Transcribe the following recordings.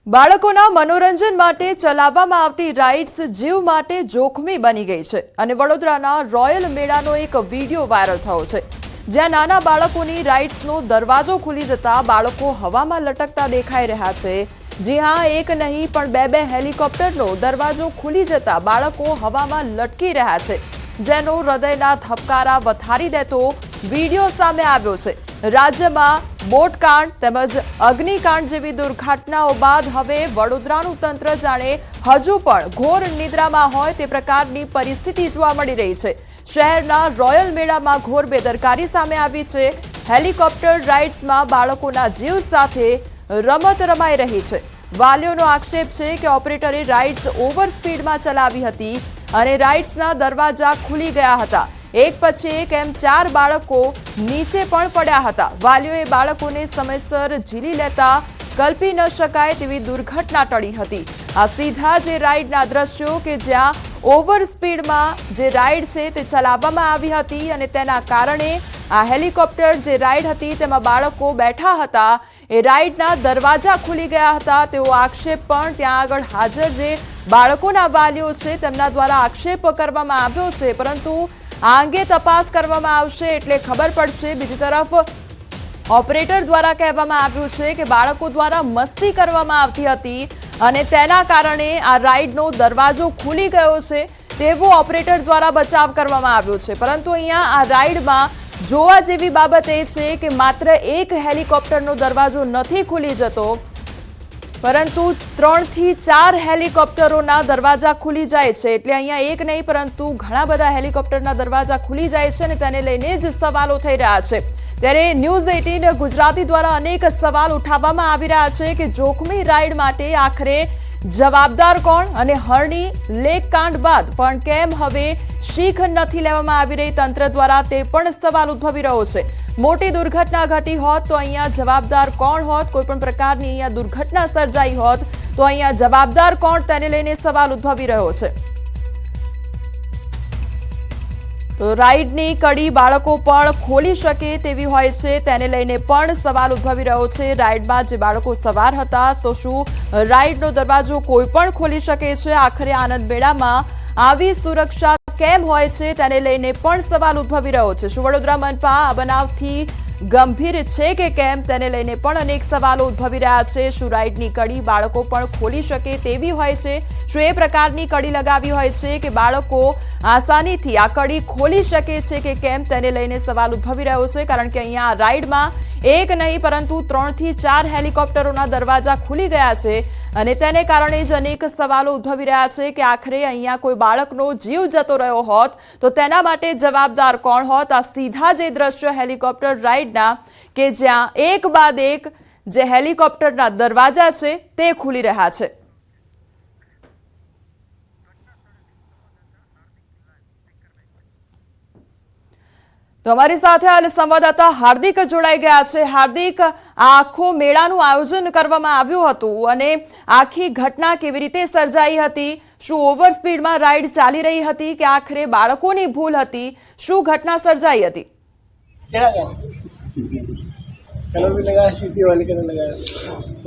બાળકોના મનોરંજન માટે ચલાવવામાં આવતી રાઇડ્સ જીવ માટે જોખમી બની ગઈ છે અને વડોદરાના રોયલ મેળાનો એક વિડીયો વાયરલ થયો છે જ્યાં નાના બાળકોની રાઇડ્સનો દરવાજો ખુલી જતા બાળકો હવામાં લટકતા દેખાઈ રહ્યા છે। જી હા, એક નહીં પણ બે હેલિકોપ્ટરનો દરવાજો ખુલી જતા બાળકો હવામાં લટકી રહ્યા છે, જેનો હૃદયના ધબકારા વધારી દેતો વિડીયો સામે આવ્યો છે। રાજ્યમાં બોટકાંડ તેમજ અગ્નિકાંડ જેવી દુર્ઘટનાઓ બાદ હવે વડોદરાનું તંત્ર જાણે હજુ પણ ઘોર નિદ્રામાં હોય તે પ્રકારની પરિસ્થિતિ જોવા મળી રહી છે। શહેરના રોયલ મેળામાં ઘોર બેદરકારી સામે આવી છે। હેલિકોપ્ટર રાઇડ્સમાં બાળકોના જીવ સાથે રમત રમાઈ રહી છે। વાલીઓનો આક્ષેપ છે કે ઓપરેટરે રાઇડ્સ ઓવર સ્પીડમાં ચલાવી હતી અને રાઇડ્સના દરવાજા ખુલી ગયા હતા। એક પછી એક એમ 4 બાળકો નીચે પણ પડ્યા હતા। વાલીઓએ બાળકોને સમયસર ઝીલી લેતા કલ્પી ન શકાય તેવી દુર્ઘટના ટળી હતી। આ સીધા જે રાઇડના દ્રશ્યો કે જ્યાં ઓવર સ્પીડમાં જે રાઇડ છે તે ચલાવવામાં આવી હતી અને તેના કારણે આ હેલિકોપ્ટર જે રાઇડ હતી તેમાં બાળકો બેઠા હતા એ રાઇડના દરવાજા ખુલી ગયા હતા તેવો આક્ષેપ પણ ત્યાં આગળ હાજર જે બાળકોના વાલીઓ છે તેમના દ્વારા આક્ષેપ કરવામાં આવ્યો છે, પરંતુ આ અંગે તપાસ કરવામાં આવશે એટલે ખબર પડશે। બીજી તરફ ઓપરેટર દ્વારા કહેવામાં આવ્યું છે કે બાળકો દ્વારા મસ્તી કરવામાં આવતી હતી અને તેના કારણે આ રાઇડનો દરવાજો ખુલી ગયો છે તેવો ઓપરેટર દ્વારા બચાવ કરવામાં આવ્યો છે। પરંતુ અહીંયા આ રાઇડમાં જોવા જેવી બાબત એ છે કે માત્ર એક હેલિકોપ્ટરનો દરવાજો નથી ખુલી જતો, પરંતુ 3 થી 4 હેલિકોપ્ટરોના દરવાજા ખુલી જાય છે। એટલે અહીંયા એક નહીં પરંતુ ઘણા બધા હેલિકોપ્ટરના દરવાજા ખુલી જાય છે અને તેને લઈને જ સવાલો થઈ રહ્યા છે। ત્યારે ન્યૂઝ 18 ગુજરાતી દ્વારા અનેક સવાલ ઉઠાવવામાં આવી રહ્યા છે કે જોખમી રાઇડ માટે આખરે જવાબદાર કોણ અને હરણી લેક કાંડ બાદ પણ કેમ હવે શીખ નથી લેવામાં આવી રહી તંત્ર દ્વારા, તે પણ સવાલ ઉદ્ભવી રહ્યો છે। મોટી દુર્ઘટના ઘટી હોત તો અહીંયા જવાબદાર કોણ હોત, કોઈ પણ પ્રકારની અહીંયા દુર્ઘટના સર્જાઈ હોત તો અહીંયા જવાબદાર કોણ, તેને લઈને સવાલ ઉદ્ભવી રહ્યો છે। તો રાઇડની કડી બાળકો પણ ખોલી શકે તેવી હોય છે, તેને લઈને પણ સવાલ ઉદ્ભવી રહ્યો છે। રાઇડમાં જે બાળકો સવાર હતા તો શું રાઇડનો દરવાજો કોઈ પણ ખોલી શકે છે? આખરે આનંદ મેળામાં આવી સુરક્ષા કેમ હોય છે તેને લઈને પણ સવાલ ઉદ્ભવી રહ્યો છે। શું વડોદરા મનપા આ બનાવથી ગંભીર છે કે કેમ, તેને લઈને પણ અનેક સવાલો ઉદ્ભવી રહ્યા છે। શું રાઇડની કડી બાળકો પણ ખોલી શકે તેવી હોય છે? શું એ પ્રકારની કડી લગાવી હોય છે કે બાળકો આસાનીથી આ કડી ખોલી શકે છે કે કેમ, તેને લઈને સવાલ ઉદ્ભવી રહ્યો છે। કારણ કે અહીંયા રાઇડમાં એક નહીં પરંતુ 3 થી 4 હેલિકોપ્ટરોના દરવાજા ખુલી ગયા છે અને તેને કારણે જ અનેક સવાલો ઉદ્ભવી રહ્યા છે કે આખરે અહીંયા કોઈ બાળકનો જીવ જતો રહ્યો હોત તો તેના માટે જવાબદાર કોણ હોત? આ સીધા જે દ્રશ્ય હેલિકોપ્ટર રાઇડના કે જ્યાં એક બાદ એક જે હેલિકોપ્ટરના દરવાજા છે તે ખુલી રહ્યા છે। તો અમારી સાથે હાલ સંવાદદાતા હાર્દિક જોડાઈ ગયા છે। હાર્દિક, આખો મેળાનું આયોજન કરવામાં આવ્યું હતું અને આખી ઘટના કેવી રીતે સર્જાઈ હતી? શું ઓવર સ્પીડમાં રાઇડ ચાલી રહી હતી કે આખરે બાળકોની ભૂલ હતી? શું ઘટના સર્જાઈ હતી?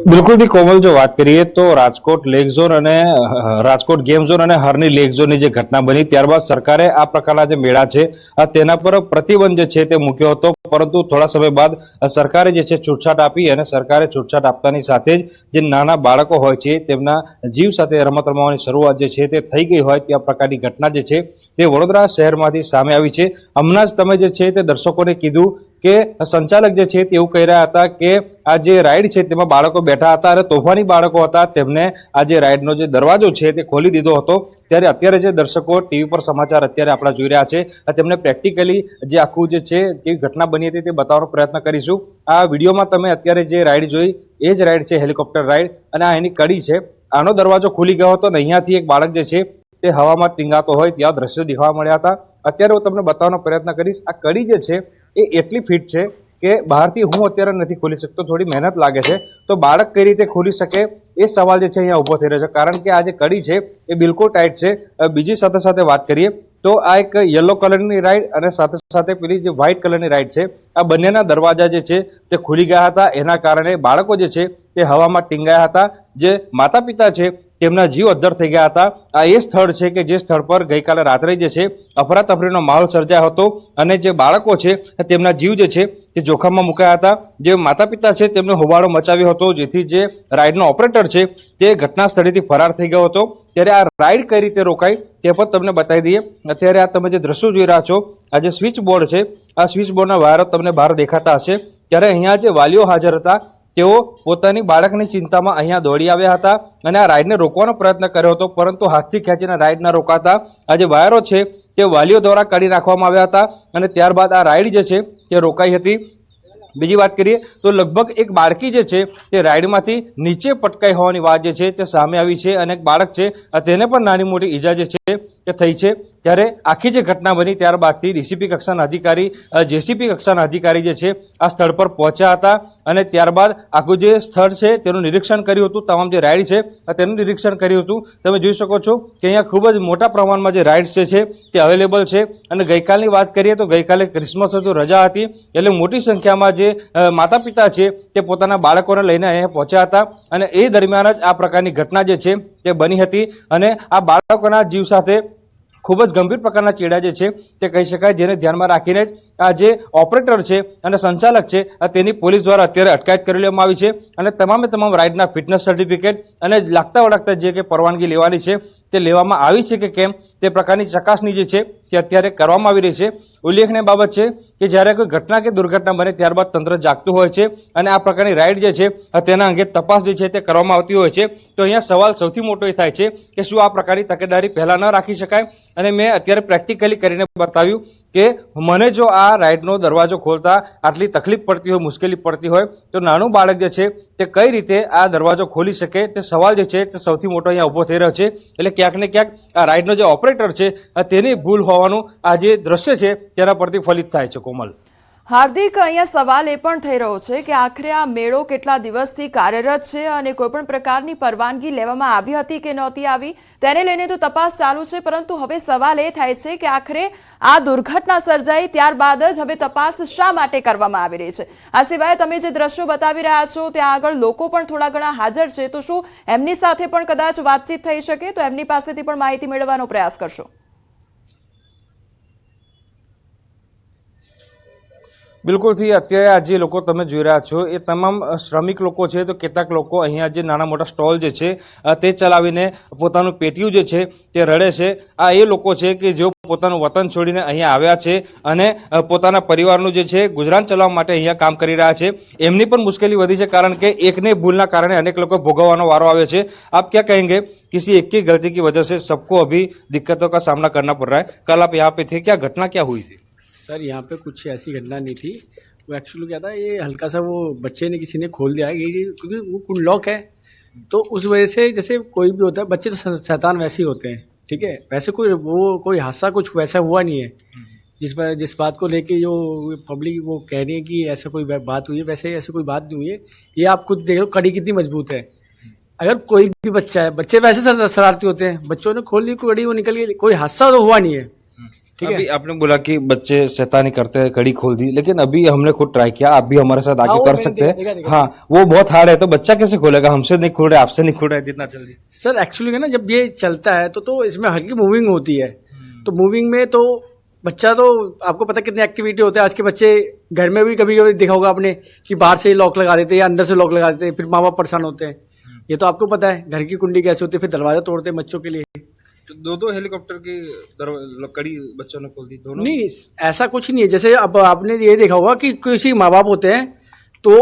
बिल्कुल भी कोमल जो बात करिए तो राजकोट लेक जोन અને રાજકોટ ગેમ ઝોન અને હરની લેક ઝોનની જે ઘટના બની ત્યારબાદ સરકારે આ પ્રકારના જે મેળા છે તેના પર પ્રતિબંધ જે છે તે મૂક્યો હતો, પરંતુ થોડા સમય બાદ સરકારે જે છે છૂટછાટ આપી અને સરકારે છૂટછાટ આપતાની સાથે જ જે નાના બાળકો હોય છે તેમના જીવ સાથે રમત રમવાની શરૂઆત જે છે તે થઈ ગઈ હોય તે પ્રકારની ઘટના જે છે તે વડોદરા શહેરમાંથી સામે આવી છે। હમણાં જ તમે જે છે તે દર્શકોને કીધું કે સંચાલક જે છે તે એવું કહી રહ્યા હતા કે આ જે રાઇડ છે તેમાં બાળકો બેઠા હતા અને તોફાની બાળકો હતા, તેમને આ જે રાઇડનો જે દરવાજો છે તે ખોલી દીધો હતો। ત્યારે અત્યારે જે દર્શકો ટીવી પર સમાચાર અત્યારે આપણા જોઈ રહ્યા છે તેમને પ્રેક્ટિકલી જે આખું જે છે કેવી ઘટના બની હતી તે બતાવવાનો પ્રયત્ન કરીશું। આ વિડીયોમાં તમે અત્યારે જે રાઇડ જોઈ એ જ રાઇડ છે હેલિકોપ્ટર રાઇડ અને આ એની કડી છે। આનો દરવાજો ખુલી ગયો હતો અને અહીંયાથી એક બાળક જે છે તે હવામાં ટીંગાતો હોય ત્યાં દ્રશ્યો દેખાવા મળ્યા હતા। અત્યારે હું તમને બતાવવાનો પ્રયત્ન કરીશ। આ કડી જે છે એ એટલી ફિટ છે કે બહારથી હું અત્યારે નથી ખોલી શકતો, થોડી મહેનત લાગે છે। તો બાળક કઈ રીતે ખોલી શકે એ સવાલ જે છે અહીંયા ઉભો થઈ રહ્યો છે, કારણ કે આ જે કડી છે એ બિલકુલ ટાઈટ છે। બીજી સાથે સાથે વાત કરીએ તો આ એક યલો કલરની રાઈડ અને સાથે સાથે પેલી જે વ્હાઇટ કલરની રાઈડ છે, આ બંનેના દરવાજા જે છે તે ખુલી ગયા હતા। એના કારણે બાળકો જે છે તે હવામાં ટીંગાયા હતા। જે માતા પિતા છે તેમના જીવ અદ્ધર થઈ ગયા હતા। આ એ સ્થળ છે કે જે સ્થળ પર ગઈકાલે રાત્રે જે છે અફરાતફરીનો માહોલ સર્જાયો હતો અને જે બાળકો છે તેમના જીવ જે છે તે જોખમમાં મુકાયા હતા। જે માતા પિતા છે તેમને હોબાળો મચાવ્યો હતો, જેથી જે રાઇડનો ઓપરેટર છે તે ઘટના સ્થળેથી ફરાર થઈ ગયો હતો। ત્યારે આ રાઇડ કઈ રીતે રોકાઈ તે પણ તમને બતાવી દઈએ। અત્યારે આ તમે જે દ્રશ્યો જોઈ રહ્યા છો, આ જે સ્વિચ બોર્ડ છે, આ સ્વિચ બોર્ડના વાયરો તમને બહાર દેખાતા હશે। ત્યારે અહીંયા જે વાલીઓ હાજર હતા તેઓ પોતાની બાળકની ચિંતામાં અહીંયા દોડી આવ્યા હતા અને આ રાઇડને રોકવાનો પ્રયત્ન કર્યો હતો, પરંતુ હાથથી ખેંચીને રાઇડ ન રોકાતા આ જે વાયરો છે તે વાલીઓ દ્વારા કાઢી નાખવામાં આવ્યા હતા અને ત્યારબાદ આ રાઇડ જે છે તે રોકાઈ હતી। બીજી વાત કરીએ તો લગભગ એક બાળકી જે છે તે રાઇડમાંથી નીચે પટકાઈ હોવાની વાત જે છે તે સામે આવી છે અને એક બાળક છે તેને પણ નાની મોટી ઈજા જે છે તે થઈ છે। ત્યારે આખી જે ઘટના બની ત્યારબાદથી ડીસીપી કક્ષાના અધિકારી, જેસીપી કક્ષાના અધિકારી જે છે આ સ્થળ પર પહોંચ્યા હતા અને ત્યારબાદ આખું જે સ્થળ છે તેનું નિરીક્ષણ કર્યું હતું। તમામ જે રાઇડ છે તેનું નિરીક્ષણ કર્યું હતું। તમે જોઈ શકો છો કે અહીંયા ખૂબ જ મોટા પ્રમાણમાં જે રાઇડ્સ જે છે તે અવેલેબલ છે અને ગઈકાલની વાત કરીએ તો ગઈકાલે ક્રિસમસ હતું, રજા હતી, એટલે મોટી સંખ્યામાં જે માતા પિતા છે તે પોતાના બાળકોને લઈને અહીંયા પહોંચ્યા હતા અને એ દરમિયાન જ આ પ્રકારની ઘટના જે છે તે બની હતી અને આ બાળકોના જીવ સાથે ખૂબ જ ગંભીર પ્રકારના ચેડા જે છે તે કહી શકાય, જેને ધ્યાનમાં રાખીને જ આ જે ઓપરેટર છે અને સંચાલક છે તેની પોલીસ દ્વારા અત્યારે અટકાયત કરી લેવામાં આવી છે અને તમામે તમામ રાઇડના ફિટનેસ સર્ટિફિકેટ અને લાગતા વળગતા જે કે પરવાનગી લેવાની છે તે લેવામાં આવી છે કે કેમ તે પ્રકારની ચકાસણી જે છે તે અત્યારે કરવામાં આવી રહી છે। ઉલ્લેખનીય બાબત છે કે જ્યારે કોઈ ઘટના કે દુર્ઘટના બને ત્યારબાદ તંત્ર જાગતું હોય છે અને આ પ્રકારની રાઇડ જે છે તેના અંગે તપાસ જે છે તે કરવામાં આવતી હોય છે। તો અહીંયા સવાલ સૌથી મોટો એ થાય છે કે શું આ પ્રકારની તકેદારી પહેલા ન રાખી શકાય? અને મેં અત્યારે પ્રેક્ટિકલી કરીને બતાવ્યું કે મને જો આ રાઇડનો દરવાજો ખોલતા આટલી તકલીફ પડતી હોય, મુશ્કેલી પડતી હોય, તો નાનું બાળક જે છે તે કઈ રીતે આ દરવાજો ખોલી શકે તે સવાલ જે છે તે સૌથી મોટો અહીંયા ઊભો થઈ રહ્યો છે। એટલે ક્યાંક ને ક્યાંક આ રાઇડનો જે ઓપરેટર છે તેની ભૂલ હોવાનું આ જે દ્રશ્ય છે તેના પરથી ફલિત થાય છે। કોમલ, હાર્દિક, અહીંયા સવાલ એ પણ થઈ રહ્યો છે કે આખરે આ મેળો કેટલા દિવસથી કાર્યરત છે અને કોઈપણ પ્રકારની પરવાનગી લેવામાં આવી હતી કે નહોતી આવી તેને લઈને તો તપાસ ચાલુ છે, પરંતુ હવે સવાલ એ થાય છે કે આખરે આ દુર્ઘટના સર્જાઈ ત્યારબાદ જ હવે તપાસ શા માટે કરવામાં આવી રહી છે? આ સિવાય તમે જે દ્રશ્યો બતાવી રહ્યા છો ત્યાં આગળ લોકો પણ થોડા ઘણા હાજર છે, તો શું એમની સાથે પણ કદાચ વાતચીત થઈ શકે? તો એમની પાસેથી પણ માહિતી મેળવવાનો પ્રયાસ કરશો? બિલકુલથી અત્યારે આ જે લોકો તમે જોઈ રહ્યા છો એ તમામ શ્રમિક લોકો છે। તો કેટલાક લોકો અહીંયા જે નાના મોટા સ્ટોલ જે છે તે ચલાવીને પોતાનું પેટીયું જે છે તે રડે છે। આ એ લોકો છે કે જેઓ પોતાનું વતન છોડીને અહીંયા આવ્યા છે અને પોતાના પરિવારનું જે છે ગુજરાન ચલાવવા માટે અહીંયા કામ કરી રહ્યા છે। એમની પણ મુશ્કેલી વધી છે, કારણ કે એકને ભૂલના કારણે અનેક લોકો ભોગવવાનો વારો આવે છે। આપ क्या कहेंगे, किसी एक की गलती की वजह से सबको अभी दिक्कतों का सामना करना पड़ रहा है? कल आप यहाँ पे थे, क्या घटना क्या हुई थी? सर यहाँ पे कुछ ऐसी घटना नहीं थी। वो एक्चुअली क्या था, ये हल्का सा वो बच्चे ने किसी ने खोल दिया है क्योंकि वो कुंड लॉक है, तो उस वजह से जैसे कोई भी होता है, बच्चे तो शैतान वैसे ही होते हैं, ठीक है। वैसे कोई हादसा कुछ वैसा हुआ नहीं है। जिस बात को लेके जो पब्लिक वो कह रही है कि ऐसा कोई बात हुई है, वैसे ऐसी कोई बात नहीं हुई है। ये आप खुद देख लो कड़ी कितनी मजबूत है। अगर कोई भी बच्चा है, बच्चे वैसे शरारती होते हैं, बच्चों ने खोल ली कड़ी, वो निकल गई, कोई हादसा तो हुआ नहीं है। अभी आपने बोला कि बच्चे शैतानी करते हैं, कड़ी खोल दी, लेकिन अभी हमने खुद ट्राई किया, आप भी हमारे साथ आगे कर सकते हैं। हाँ, वो बहुत हार्ड है, तो बच्चा कैसे खोलेगा? हमसे नहीं खोल रहा है, आपसे नहीं खोल रहा है जितना जल्दी। सर एक्चुअली ना जब ये चलता है तो इसमें हल्की मूविंग होती है, तो मूविंग में तो बच्चा तो आपको पता कितनी एक्टिविटी होते हैं। आज के बच्चे घर में भी कभी कभी देखा होगा आपने कि बाहर से लॉक लगा देते हैं या अंदर से लॉक लगा देते हैं, फिर माँ बाप परेशान होते हैं। ये तो आपको पता है घर की कुंडी कैसे होती है, फिर दरवाजा तोड़ते हैं बच्चों के लिए। तो दो हेलीकॉप्टर की कड़ी बच्चों ने खोल दी दोनों? नहीं, ऐसा कुछ नहीं है। जैसे अब आपने ये देखा होगा कि किसी माँ बाप होते हैं तो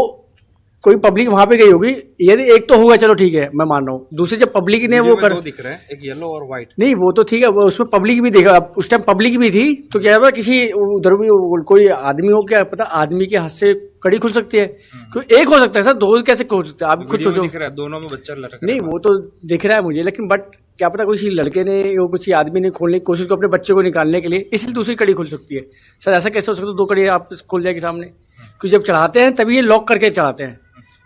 कोई पब्लिक वहां पे गई होगी, यदि एक तो होगा चलो ठीक है मैं मान रहा हूँ, दूसरे जब पब्लिक ने वो कर दिख रहा है, एक येलो और व्हाइट। नहीं वो तो ठीक है, वो उसमें पब्लिक भी देखा, उस टाइम पब्लिक भी थी, तो क्या हुआ किसी उधर भी कोई आदमी हो, क्या पता आदमी के हाथ से कड़ी खुल सकती है, क्योंकि एक हो सकता है सर, दो कैसे खोल सकते हैं? आप खुद सोचो। दिख रहा है दोनों में बच्चा लटक नहीं वो तो दिख रहा है मुझे, लेकिन बट क्या पता किसी लड़के ने या किसी आदमी ने खोलने की कोशिश को अपने बच्चे को निकालने के लिए, इसलिए दूसरी कड़ी खुल सकती है। सर ऐसा कैसे हो सकता है दो कड़ी आप खोल जाएगी सामने? क्योंकि जब चढ़ाते हैं तभी ये लॉक करके चढ़ाते हैं।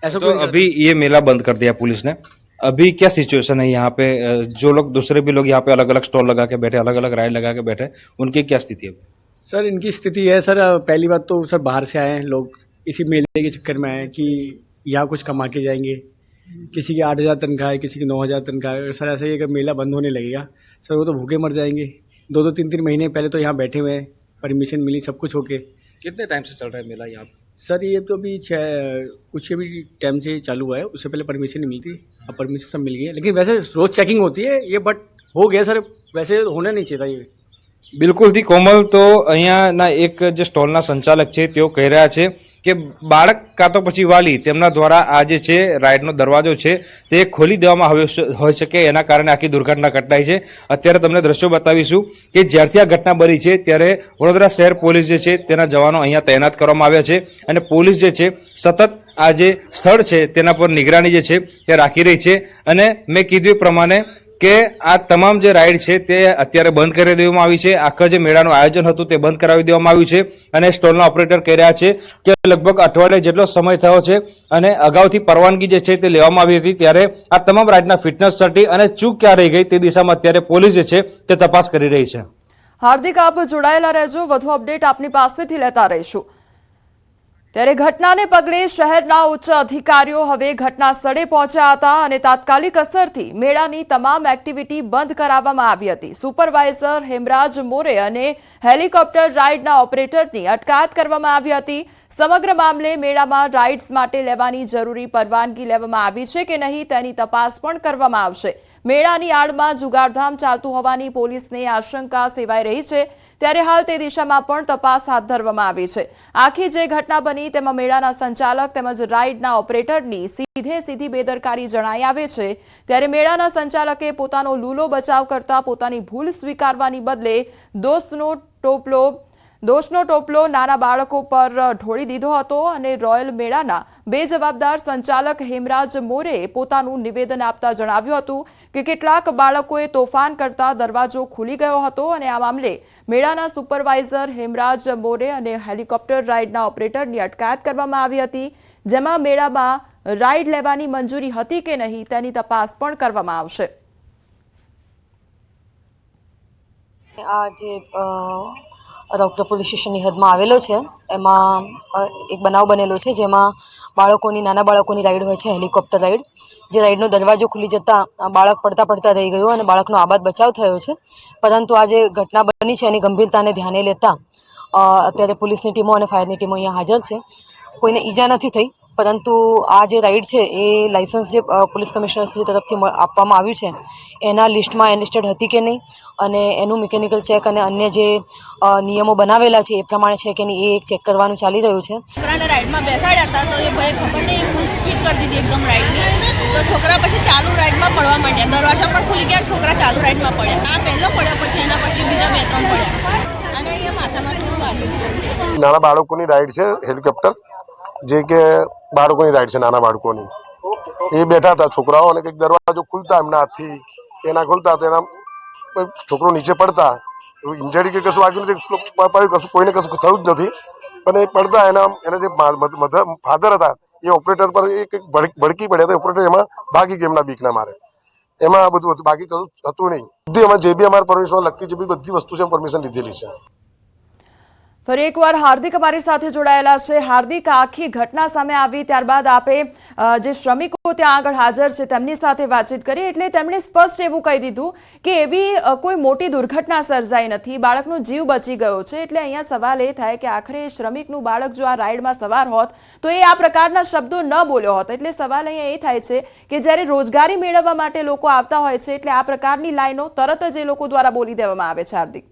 ऐसा तो अभी ये मेला बंद कर दिया पुलिस ने, अभी क्या सिचुएशन है यहाँ पे? जो लोग दूसरे भी लोग यहाँ पे अलग अलग स्टॉल लगा के बैठे, अलग अलग राइड लगा के बैठे, उनकी क्या स्थिति है? सर इनकी स्थिति है सर, पहली बात तो सर बाहर से आए हैं लोग, इसी मेले के चक्कर में आए कि यहाँ कुछ कमा के जाएंगे, किसी की 8,000 तनख्वाह है, किसी की 9,000 तनख्वाह है। सर ऐसे ही अगर मेला बंद होने लगेगा सर वो तो भूखे मर जाएंगे। 2-2 3-3 महीने पहले तो यहाँ बैठे हुए हैं, परमिशन मिली सब कुछ होके। कितने टाइम से चल रहा है मेला यहाँ पे? सर ये तो अभी कुछ अभी टाइम से चालू हुआ है, उससे पहले परमिशन नहीं मिलती, अब परमिशन सब मिल गई है। लेकिन वैसे रोज चेकिंग होती है ये, बट हो गया सर, वैसे होना नहीं चाहिए था ये। બિલકુલથી કોમલ, તો અહીંયાના એક જે સ્ટોલના સંચાલક છે તેઓ કહી રહ્યા છે કે બાળક કાં તો પછી વાલી તેમના દ્વારા આ જે છે રાઇડનો દરવાજો છે તે ખોલી દેવામાં આવ્યો હોઈ શકે, એના કારણે આખી દુર્ઘટના ઘટાઈ છે. અત્યારે તમને દ્રશ્યો બતાવીશું કે જ્યારથી આ ઘટના બની છે ત્યારે વડોદરા શહેર પોલીસ જે છે તેના જવાનો અહીંયા તૈનાત કરવામાં આવ્યા છે અને પોલીસ જે છે સતત આ જે સ્થળ છે તેના પર નિગરાની જે છે તે રાખી રહી છે. અને મેં કીધું એ પ્રમાણે કે આ તમામ જે રાઇડ છે તે અત્યારે બંધ કરી દેવામાં આવી છે. આખા જે મેળાનું આયોજન હતું તે બંધ કરાવી દેવામાં આવ્યું છે અને સ્ટોલના ઓપરેટર કહી રહ્યા છે કે લગભગ અઠવાડિયા જેટલો સમય થયો છે અને અગાઉથી પરવાનગી જે છે તે લેવામાં આવી હતી, ત્યારે આ તમામ રાઇડના ફિટનેસ સર્ટી અને ચૂક ક્યાં રહી ગઈ તે દિશામાં અત્યારે પોલીસ જે છે તે તપાસ કરી રહી છે. હાર્દિક, આપ જોડાયેલા રહેજો, વધુ અપડેટ આપની પાસેથી લેતા રહીશું. ત્યારે ઘટનાને પગલે શહેરના ઉચ્ચ અધિકારીઓ હવે ઘટના સ્થળે પહોંચ્યા હતા અને તાત્કાલિક અસરથી મેળાની તમામ એક્ટિવિટી બંધ કરાવવામાં આવી હતી. સુપરવાઇઝર હેમરાજ મોરે અને હેલિકોપ્ટર રાઇડના ઓપરેટરની અટકાયત કરવામાં આવી હતી. સમગ્ર મામલે મેળામાં રાઇડ્સ માટે લેવાની જરૂરી પરવાનગી લેવામાં આવી છે કે નહીં તેની તપાસ પણ કરવામાં આવશે. મેળાની આડમાં જુગારધામ ચાલતું હોવાની પોલીસને આશંકા સેવાઈ રહી છે, ત્યારે હાલ તે દિશામાં પણ તપાસ હાથ ધરવામાં આવી છે. આખી જે ઘટના બની તેમાં મેળાના સંચાલક તેમજ રાઇડના ઓપરેટરની સીધી બેદરકારી જણાઈ આવે છે. ત્યારે મેળાના સંચાલકે પોતાનો લૂલો બચાવ કરતા પોતાની ભૂલ સ્વીકારવાની બદલે દોષનો ટોપલો નાના બાળકો પર ઢોળી દીધો હતો અને રોયલ મેળાના બેજવાબદાર સંચાલક હેમરાજ મોરેએ પોતાનું નિવેદન આપતા જણાવ્યું હતું કે કેટલાક બાળકોએ તોફાન કરતા દરવાજો ખુલી ગયો હતો અને આ મામલે મેળાના સુપરવાઇઝર હેમરાજ મોરે અને હેલિકોપ્ટર રાઇડના ઓપરેટરની અટકાયત કરવામાં આવી હતી, જેમાં મેળામાં રાઇડ લેવાની મંજૂરી હતી કે નહીં તેની તપાસ પણ કરવામાં આવશે. રૌદ્ર પોલીસ સ્ટેશનની હદમાં આવેલો છે, એમાં એક બનાવ બનેલો છે જેમાં નાના બાળકોની રાઈડ હોય છે, હેલિકોપ્ટર રાઈડ. જે રાઈડનો દરવાજો ખુલી જતાં બાળક પડતા રહી ગયું અને બાળકનો આબાદ બચાવ થયો છે. પરંતુ આ જે ઘટના બની છે એની ગંભીરતાને ધ્યાને લેતા અત્યારે પોલીસની ટીમો અને ફાયરની ટીમો અહીંયા હાજર છે. કોઈને ઈજા નથી થઈ, પરંતુ આ જે રાઈડ છે એ લાયસન્સ જે પોલીસ કમિશનરશ્રી તરફથી આપવામાં આવ્યું છે એના લિસ્ટમાં એનલિસ્ટેડ હતી કે નહીં અને એનું મિકેનિકલ ચેક અને અન્ય જે નિયમો બનાવેલા છે એ પ્રમાણે છે કે નહીં એ ચેક કરવાનું ચાલી રહ્યું છે. છોકરાને રાઈડમાં બેસાડ્યા હતા તો એ ભાઈ ખબર નહીં ફૂલ સ્પીડ કરી દીધી એકદમ રાઈડની, તો છોકરા પછી ચાલુ રાઈડમાં પડવા માંડ્યા. દરવાજા પણ ખુલી ગયા, છોકરા ચાલુ રાઈડમાં પડ્યા. આ પહેલો પડ્યો, પછી એના પછી બીજા 2-3 પડ્યા અને અહીંયા માથામાં થોડું વાગ્યું. નાના બાળકોની રાઈડ છે હેલિકોપ્ટર, જે કે બાળકોની રાઈડ છે નાના બાળકોની. એ બેઠા હતા છોકરાઓ અને કંઈક દરવાજો ખુલતા એમના હાથથી કે એના ખુલતા તો એના છોકરો નીચે પડતા, એવું ઇન્જરી કે કશું વાગ્યું નથી, પડ્યું કશું કોઈને કશું થયું જ નથી. પણ એ પડતા એના જે ફાધર હતા એ ઓપરેટર પર એક ભડકી પડ્યા હતા. ઓપરેટર એમાં ભાગી ગયા એમના બીકના મારે. એમાં આ બધું હતું, બાકી કશું હતું નહીં. બધી એમાં જે બી અમારે પરમિશન લગતી જે બી બધી વસ્તુ છે પરમિશન લીધેલી છે. ફરી એકવાર હાર્દિક અમારી સાથે જોડાયેલા છે. હાર્દિક, આખી ઘટના સામે આવી ત્યારબાદ આપે જે શ્રમિકો ત્યાં આગળ હાજર છે તેમની સાથે વાતચીત કરી, એટલે તેમણે સ્પષ્ટ એવું કહી દીધું કે એવી કોઈ મોટી દુર્ઘટના સર્જાઈ નથી, બાળકનો જીવ બચી ગયો છે. એટલે અહીંયા સવાલ એ થાય કે આખરે શ્રમિકનું બાળક જો આ રાઈડમાં સવાર હોત તો એ આ પ્રકારના શબ્દો ન બોલ્યો હોત. એટલે સવાલ અહીંયા એ થાય છે કે જ્યારે રોજગારી મેળવવા માટે લોકો આવતા હોય છે એટલે આ પ્રકારની લાઈનો તરત જ એ લોકો દ્વારા બોલી દેવામાં આવે છે. હાર્દિક,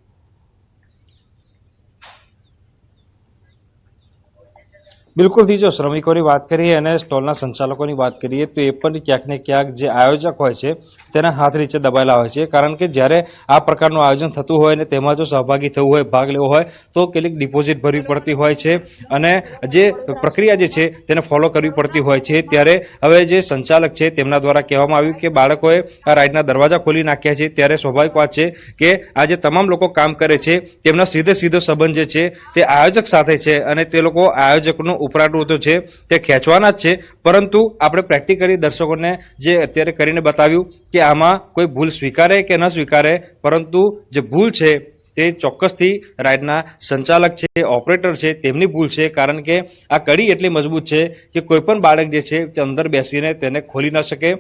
બિલકુલથી જો શ્રમિકોની વાત કરીએ અને સ્ટોલના સંચાલકોની વાત કરીએ તો એ પણ ક્યાંક ને ક્યાંક જે આયોજક હોય છે તેના હાથ નીચે દબાયેલા હોય છે. કારણ કે જ્યારે આ પ્રકારનું આયોજન થતું હોય ને તેમાં જો સહભાગી થવું હોય, ભાગ લેવો હોય તો કેટલીક ડિપોઝિટ ભરવી પડતી હોય છે અને જે પ્રક્રિયા જે છે તેને ફોલો કરવી પડતી હોય છે. ત્યારે હવે જે સંચાલક છે તેમના દ્વારા કહેવામાં આવ્યું કે બાળકોએ આ રાઇડના દરવાજા ખોલી નાખ્યા છે, ત્યારે સ્વાભાવિક વાત છે કે આ જે તમામ લોકો કામ કરે છે તેમના સીધો સંબંધ જે છે તે આયોજક સાથે છે અને તે લોકો આયોજકનું ઉપરાટું તો છે તે ખેંચવાના જ છે. પરંતુ આપણે પ્રેક્ટિકલી દર્શકોને જે અત્યારે કરીને બતાવ્યું કે આમાં કોઈ ભૂલ સ્વીકારે કે ન સ્વીકારે, પરંતુ જે ભૂલ છે તે ચોક્કસથી રાઇડના સંચાલક છે, ઓપરેટર છે, તેમની ભૂલ છે, કારણ કે આ કડી એટલી મજબૂત છે કે કોઈ પણ બાળક જે છે તે અંદર બેસીને તેને ખોલી ન શકે.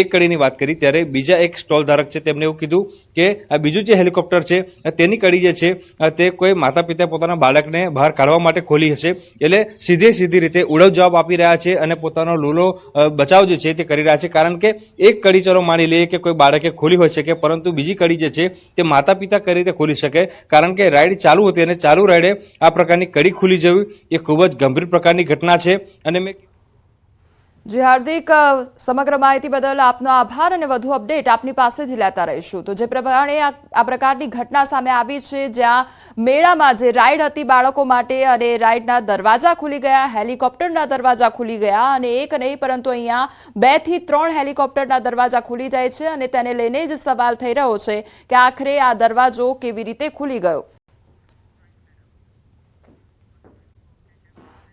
એક કડીની વાત કરી ત્યારે બીજા એક સ્ટોલ ધારક છે તેમણે એવું કીધું કે આ બીજું જે હેલિકોપ્ટર છે તેની કડી જે છે તે કોઈ માતા પિતા પોતાના બાળકને બહાર કાઢવા માટે ખોલી હશે, એટલે સીધી રીતે ઉડવ જવાબ આપી રહ્યા છે અને પોતાનો લૂલો બચાવ જે છે તે કરી રહ્યા છે. કારણ કે એક કડી ચલો માની લઈએ કે કોઈ બાળકે ખોલી હોય શકે, પરંતુ બીજી કડી જે છે તે માતા પિતા કઈ રીતે ખોલી શકે, કારણ કે રાઈડ ચાલુ હતી અને ચાલુ રાઈડે આ પ્રકારની કડી ખુલી જવી એ ખૂબ જ ગંભીર પ્રકારની ઘટના છે. અને મેં જી હાર્દિક, સમગ્ર માહિતી બદલ આપનો આભાર અને વધુ અપડેટ આપની પાસેથી લેતા રહીશું. તો જે પ્રમાણે આ પ્રકારની ઘટના સામે આવી છે, જ્યાં મેળામાં જે રાઈડ હતી બાળકો માટે અને રાઈડના દરવાજા ખુલી ગયા, હેલિકોપ્ટરના દરવાજા ખુલી ગયા, અને એક નહીં પરંતુ અહીંયા 2 થી 3 હેલિકોપ્ટરના દરવાજા ખુલી જાય છે અને તેને લઈને જ સવાલ થઈ રહ્યો છે કે આખરે આ દરવાજો કેવી રીતે ખુલી ગયો.